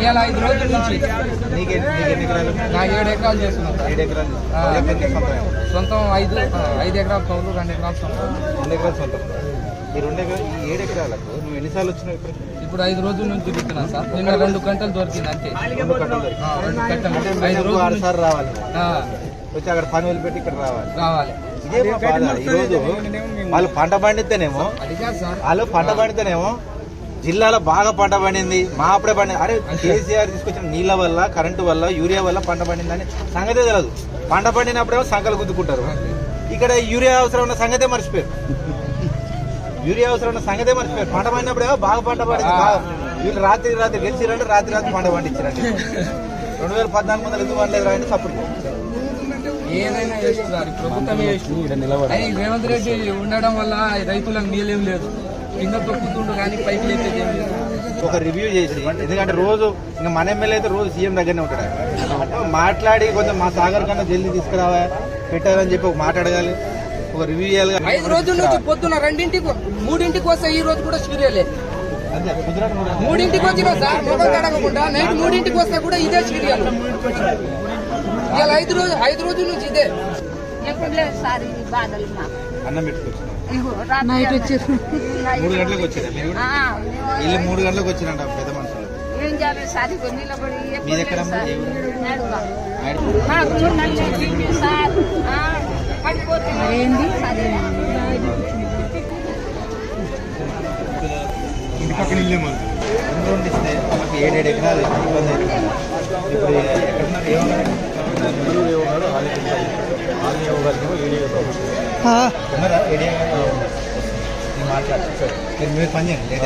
ఇవాళ 5 రోజుల నుంచి నాకు 7 ఎకరాలు చేస్తున్నాను. సొంతం 5 ఎకరాల కౌలు, 2 ఎకరాల సొంతం. 2 ఎకరాల సొంతం. ఈ 7 ఎకరాలకు నువ్వు ఎన్నిసార్లు వచ్చినావు? ఇప్పుడు 5 రోజుల నుంచి తిరుగుతున్నాను సార్. నిన్న 2 గంటలు దొరికింది అంతే. 2 గంటలు 5 రోజులు 6 సార్లు రావాలి. వచ్చి అక్కడ పని వదిలిపెట్టి ఇక్కడ రావాలి. ఇదే మా బాధ. ఈరోజు వాళ్ళు పంట పండితేనేమో జిల్లాలో బాగా పంట పండింది, మా అప్పుడే పండింది. అరే కేసీఆర్ తీసుకొచ్చిన నీళ్ల వల్ల, కరెంటు వల్ల, యూరియా వల్ల పంట పండిందని సంగతే తెలియదు. పంట పండినప్పుడేమో సంకలు గుద్దుకుంటారు. ఇక్కడ యూరియా అవసరం ఉన్న సంగతే మర్చిపోయారు. పంట పండినప్పుడేమో బాగా పంట పండింది. వీళ్ళు రాత్రి గెలిచిరంటే రాత్రి పంట పండించారండి. 2014 ముందు ఎందుకు పండలేదు అంటే సపోర్ట్ ఏదైనా చేస్తున్నారు ప్రభుత్వం. రేవంత్ రెడ్డి ఉండడం వల్ల రైతులకు నీళ్ళేం లేదు. కింద తొక్కుతుండు కానీ పైకి లేపేది ఏం లేదు. ఒక రివ్యూ చేసి, ఎందుకంటే రోజు ఇంకా మన ఎమ్మెల్యే అయితే రోజు సీఎం దగ్గరనే ఉంటాడు, మాట్లాడి కొంచెం మా సాగర్ కన్నా జల్దీ తీసుకురావా పెట్టాలని చెప్పి ఒక మాట్లాడగాలి, ఒక రివ్యూ చేయాలి. 5 రోజుల నుంచి పొద్దున్న 2కి 3కి వస్తే ఈ రోజు కూడా సీరియలే. 3కి వచ్చినా సార్ మొదలు కడగకుండా నైట్ 3కి వస్తే కూడా ఇదే సీరియల్. ఇవాళ 5 రోజుల నుంచి ఇదే. అన్నం పెట్టుకోవచ్చు. 3 గంటలకు వచ్చారా మీరు? వీళ్ళు 3 గంటలకు వచ్చిరంట పెద్ద మనుషులు. మీ దగ్గర ఇంటి పక్కన ఇల్లే మంది 2 ఇస్తే మాకు 7 ఎకరాలు ఇబ్బంది అవుతుంది. ఇప్పుడు ఎక్కడున్నారు? ఏమన్నారు? మాట్లాడారు. మీరు పని చేయండి.